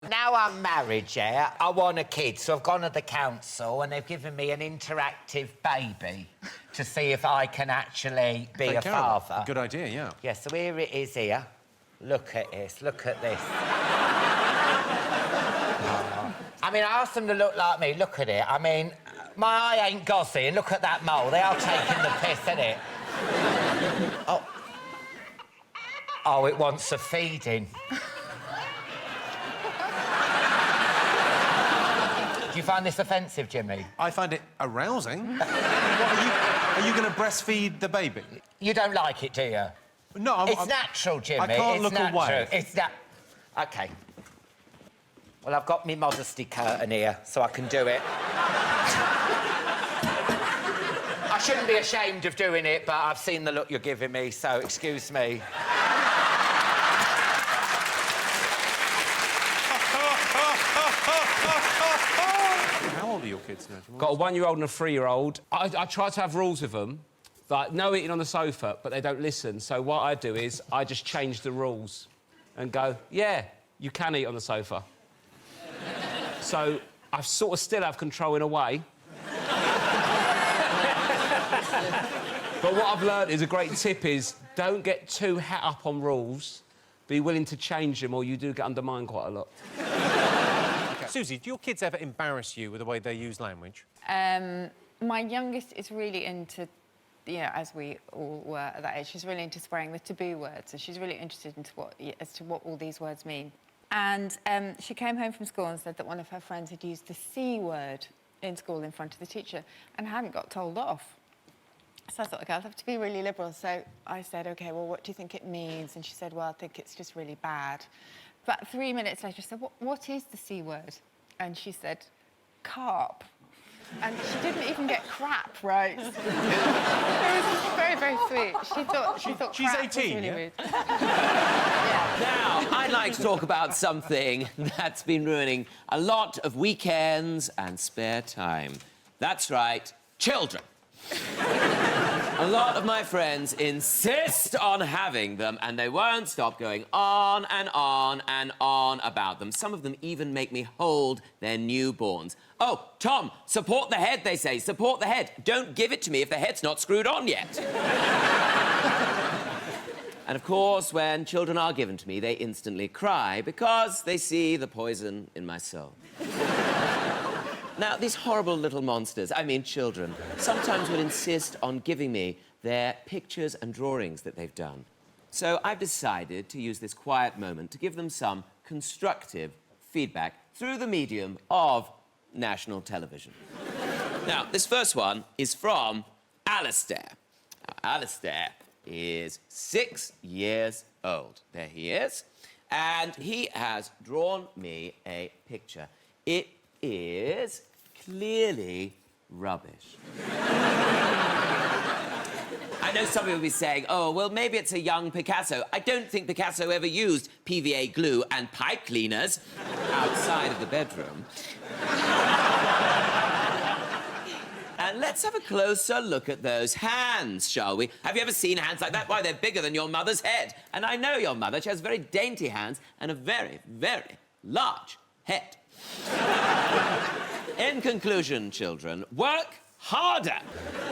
Now I'm married, yeah, I want a kid, so I've gone to the council and they've given me an interactive baby to see if I can actually be a father. Good idea, yeah. Yeah, so here it is here. Look at this, look at this. I mean, I asked them to look like me, look at it. I mean, my eye ain't gauzy, and look at that mole. They are taking the piss, innit? Oh. Oh, it wants a feeding. Do you find this offensive, Jimmy? I find it arousing. Are you going to breastfeed the baby? You don't like it, do you? No, It's natural, Jimmy. I can't look natural. away. It's that. OK. Well, I've got me modesty curtain here, so I can do it. I shouldn't be ashamed of doing it, but I've seen the look you're giving me, so excuse me. How old are your kids now? Got a 1-year-old and a 3-year-old. I try to have rules with them, like no eating on the sofa, but they don't listen. So what I do is I just change the rules and go, yeah, you can eat on the sofa. So I sort of still have control in a way. But what I've learned is a great tip is don't get too het up on rules. Be willing to change them or you do get undermined quite a lot. Okay. Susie, do your kids ever embarrass you with the way they use language? My youngest is really into, you know, as we all were at that age, she's really into swearing the taboo words, and she's really interested into as to what all these words mean. And she came home from school and said that one of her friends had used the C word in school in front of the teacher and hadn't got told off. So I thought, OK, I'll have to be really liberal. So I said, OK, well, what do you think it means? And she said, well, I think it's just really bad. But 3 minutes later, I said, what is the C word? And she said, carp. And she didn't even get crap right. It was very, very sweet. She thought she's crap 18, was really yeah? weird. Now, I'd like to talk about something that's been ruining a lot of weekends and spare time. That's right, children. A lot of my friends insist on having them, and they won't stop going on and on and on about them. Some of them even make me hold their newborns. Oh, Tom, support the head, they say. Support the head. Don't give it to me if the head's not screwed on yet. And, of course, when children are given to me, they instantly cry because they see the poison in my soul. Now, these horrible little monsters, I mean children, sometimes will insist on giving me their pictures and drawings that they've done. So I've decided to use this quiet moment to give them some constructive feedback through the medium of national television. Now, this first one is from Alistair. Now, Alistair is 6 years old. There he is. And he has drawn me a picture. It is clearly rubbish. I know some people will be saying, oh, well, maybe it's a young Picasso. I don't think Picasso ever used PVA glue and pipe cleaners outside of the bedroom. And let's have a closer look at those hands, shall we? Have you ever seen hands like that? Why, they're bigger than your mother's head. And I know your mother. She has very dainty hands and a very, very large head. In conclusion, children, work harder.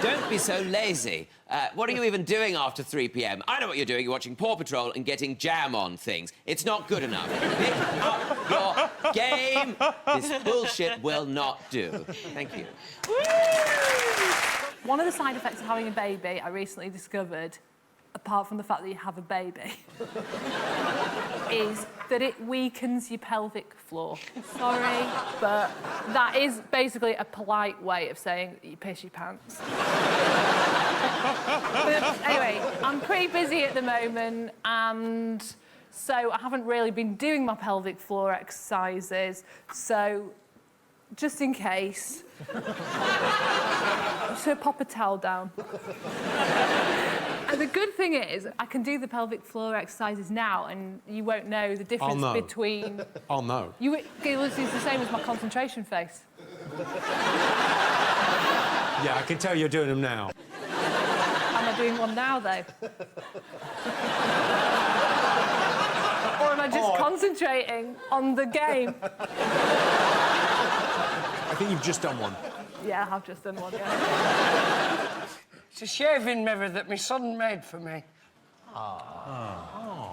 Don't be so lazy. What are you even doing after 3 p.m? I know what you're doing. You're watching Paw Patrol and getting jam on things. It's not good enough. Pick up your game. This bullshit will not do. Thank you. One of the side effects of having a baby, I recently discovered, apart from the fact that you have a baby, is that it weakens your pelvic floor. Sorry, but that is basically a polite way of saying that you piss your pants. But anyway, I'm pretty busy at the moment, and so I haven't really been doing my pelvic floor exercises, so just in case, I'm just going to pop a towel down. And the good thing is, I can do the pelvic floor exercises now, and you won't know the difference between... I'll know. It was the same as my concentration face. Yeah, I can tell you're doing them now. Am I doing one now, though? Or am I just concentrating? concentrating on the game. I think you've just done one. Yeah, I've just done one, yeah. It's a shaving mirror that my son made for me.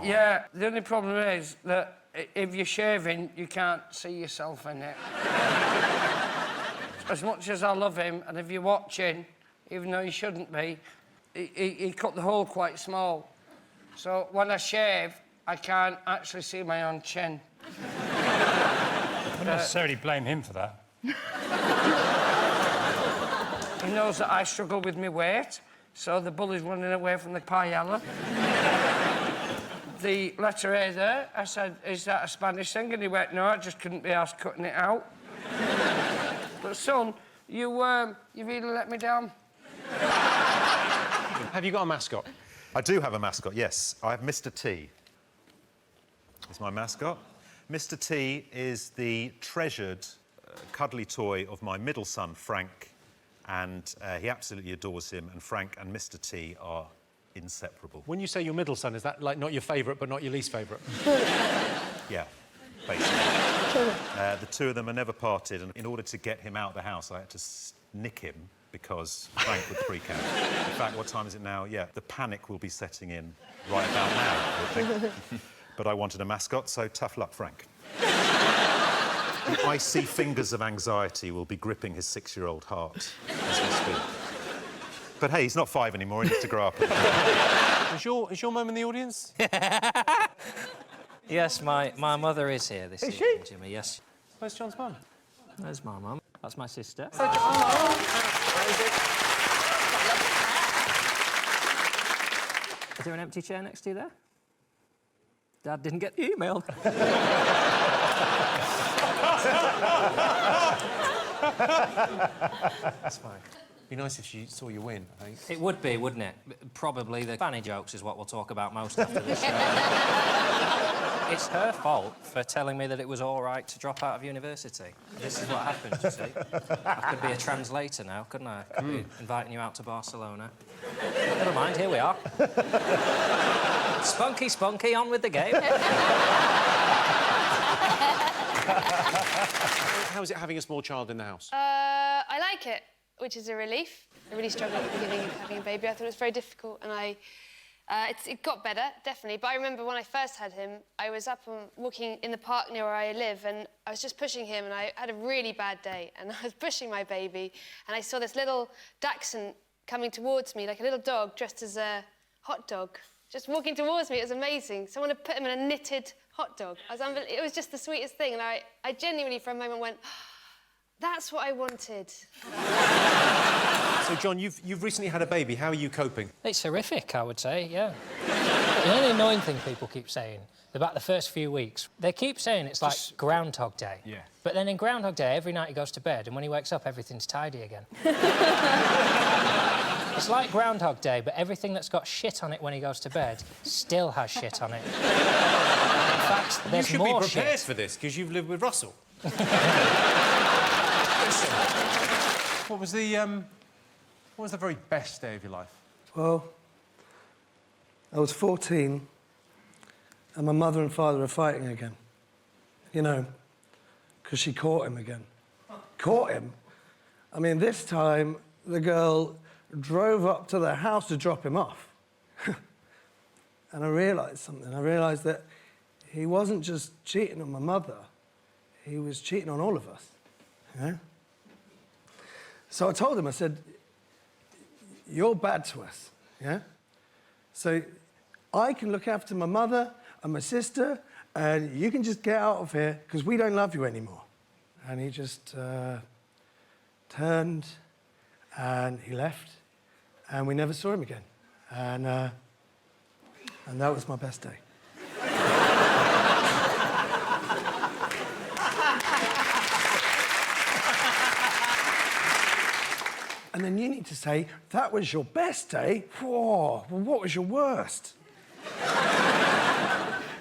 Yeah, the only problem is that if you're shaving, you can't see yourself in it. As much as I love him, and if you're watching, even though you shouldn't be, he cut the hole quite small. So when I shave, I can't actually see my own chin. I wouldn't necessarily blame him for that. He knows that I struggle with my weight, so the bully's running away from the paella. The letter A there, I said, is that a Spanish thing? And he went, no, I just couldn't be asked cutting it out. But, son, you really let me down. Have you got a mascot? I do have a mascot, yes. I have Mr. T. He's my mascot. Mr. T is the treasured, cuddly toy of my middle son, Frank, and he absolutely adores him, and Frank and Mr. T are inseparable. When you say your middle son, is that, like, not your favourite but not your least favourite? Yeah, basically. The two of them are never parted, and in order to get him out of the house, I had to nick him because Frank would freak out. In fact, what time is it now? Yeah, the panic will be setting in right about now, I think. But I wanted a mascot, so tough luck, Frank. The icy fingers of anxiety will be gripping his 6-year-old heart as we speak. But hey, he's not 5 anymore, he needs to grow up. Is your mum in the audience? Yes, my mother is here this evening, Jimmy, yes. Where's John's mum? There's my mum. That's my sister. Is there an empty chair next to you there? Dad didn't get the email. That's fine. It'd be nice if she saw you win, I think. It would be, wouldn't it? Probably the fanny jokes is what we'll talk about most after this show. It's her fault for telling me that it was all right to drop out of university. This is what happens, you see. I could be a translator now, couldn't I? I could be inviting you out to Barcelona. Never mind, here we are. Spunky, spunky, on with the game. How is it having a small child in the house? I like it, which is a relief. I really struggled at the beginning of having a baby. I thought it was very difficult, and it got better, definitely. But I remember when I first had him, I was up and walking in the park near where I live, and I was just pushing him, and I had a really bad day, and I was pushing my baby, and I saw this little dachshund coming towards me, like a little dog dressed as a hot dog, just walking towards me. It was amazing. Someone had put him in a knitted hot dog. It was just the sweetest thing, and I genuinely, for a moment, went, that's what I wanted. So, John, you've recently had a baby. How are you coping? It's horrific, I would say, yeah. The only annoying thing people keep saying about the first few weeks, they keep saying it's like Groundhog Day. Yeah. But then in Groundhog Day, every night he goes to bed, and when he wakes up, everything's tidy again. It's like Groundhog Day, but everything that's got shit on it when he goes to bed still has shit on it. In fact, there's more shit. You should be prepared for this, because you've lived with Russell. What was the very best day of your life? Well, I was 14 and my mother and father were fighting again. You know, because she caught him again. Caught him? I mean, this time the girl drove up to the house to drop him off. And I realised something. I realised that he wasn't just cheating on my mother, he was cheating on all of us. You know? So I told him, I said, you're bad to us, yeah? So I can look after my mother and my sister, and you can just get out of here because we don't love you anymore. And he just turned and he left, and we never saw him again. And that was my best day. And then you need to say, that was your best day? Whoa, well, what was your worst?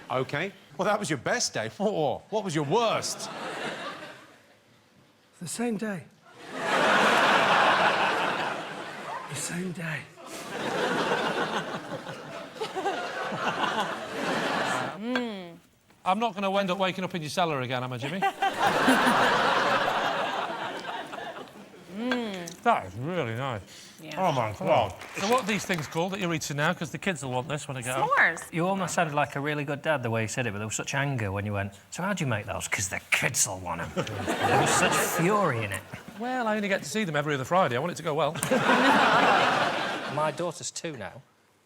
OK. Well, that was your best day. Whoa, what was your worst? The same day. The same day. I'm not going to end up waking up in your cellar again, am I, Jimmy? That is really nice. Yeah. Oh, my God. So what are these things called that you're eating now? Because the kids will want this when I get home. S'mores. You almost sounded like a really good dad the way you said it, but there was such anger when you went, so how'd you make those? Because the kids will want them. There was such fury in it. Well, I only get to see them every other Friday. I want it to go well. My daughter's 2 now,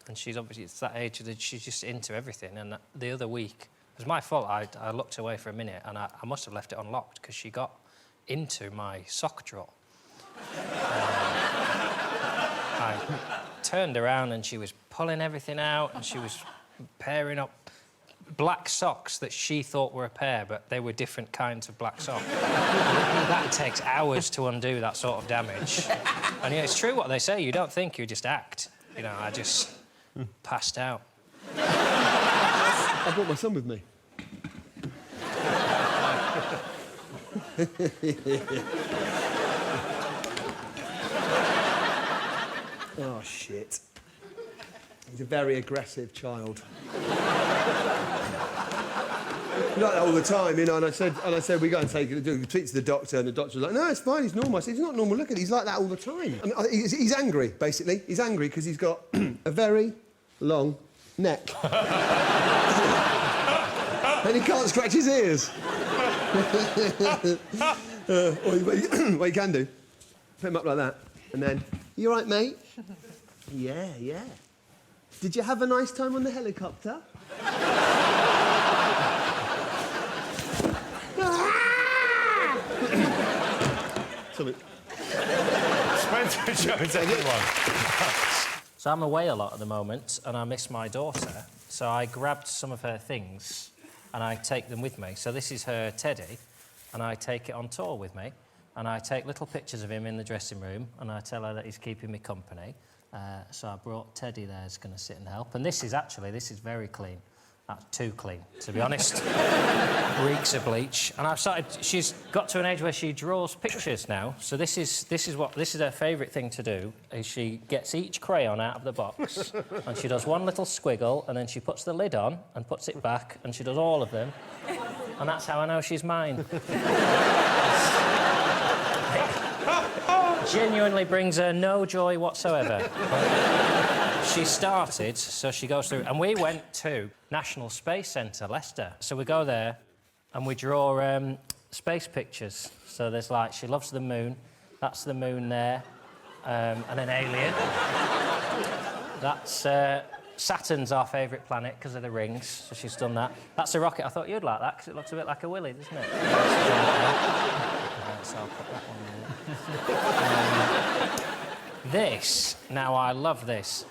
and she's obviously, it's that age that she's just into everything. And the other week, it was my fault. I looked away for a minute, and I must have left it unlocked because she got into my sock drawer. I turned around and she was pulling everything out and she was pairing up black socks that she thought were a pair, but they were different kinds of black socks. That takes hours to undo that sort of damage. And yeah, it's true what they say. You don't think, you just act. You know, I just passed out. I brought my son with me. Oh, shit. He's a very aggressive child. Like that all the time, you know, and I said, we go and take it, speak to the doctor, and the doctor was like, no, it's fine, he's normal. I said, he's not normal, look at it, he's like that all the time. I mean, he's angry, basically. He's angry because he's got a very long neck. And he can't scratch his ears. What you can do, put him up like that, and then, you all right, mate? Yeah, yeah. Did you have a nice time on the helicopter? Something. Spencer shows everyone. So I'm away a lot at the moment, and I miss my daughter, so I grabbed some of her things, and I take them with me. So this is her teddy, and I take it on tour with me, and I take little pictures of him in the dressing room, and I tell her that he's keeping me company. So I brought Teddy there, who's going to sit and help. And this is very clean. That's too clean, to be honest. Reeks of bleach. And I've started... She's got to an age where she draws pictures now. So this is her favourite thing to do, is she gets each crayon out of the box, and she does one little squiggle, and then she puts the lid on and puts it back, and she does all of them. And that's how I know she's mine. Genuinely brings her no joy whatsoever. She started, so she goes through... And we went to National Space Centre, Leicester. So we go there and we draw space pictures. So there's like, she loves the moon. That's the moon there. And an alien. That's... Saturn's our favourite planet because of the rings, so she's done that. That's a rocket. I thought you'd like that because it looks a bit like a willy, doesn't it? So I'll put that one there. This, now I love this.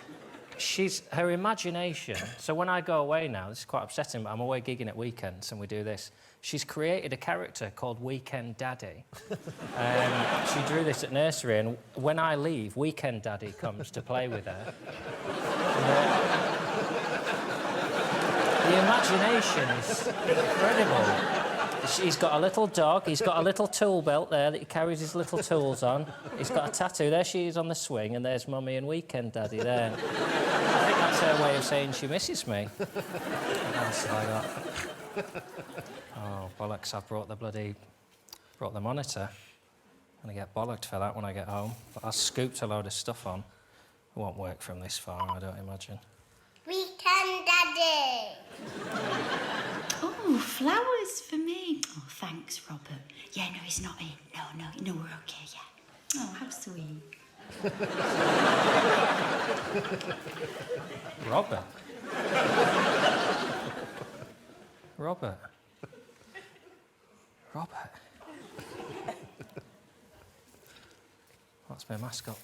Her imagination, so when I go away now, this is quite upsetting, but I'm away gigging at weekends and we do this. She's created a character called Weekend Daddy. She drew this at nursery, and when I leave, Weekend Daddy comes to play with her. The imagination is incredible. He's got a little dog, he's got a little tool belt there that he carries his little tools on. He's got a tattoo. There she is on the swing, and there's Mummy and Weekend Daddy there. I think that's her way of saying she misses me. What else have I got? Oh, bollocks, I've brought the monitor. I'm gonna get bollocked for that when I get home. But I scooped a load of stuff on. It won't work from this far, I don't imagine. Weekend Daddy! Oh, flowers for me. Oh, thanks, Robert. Yeah, no, he's not in. No, we're okay, yeah. Oh, how sweet. Robert? That's my mascot.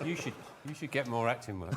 You should get more acting work.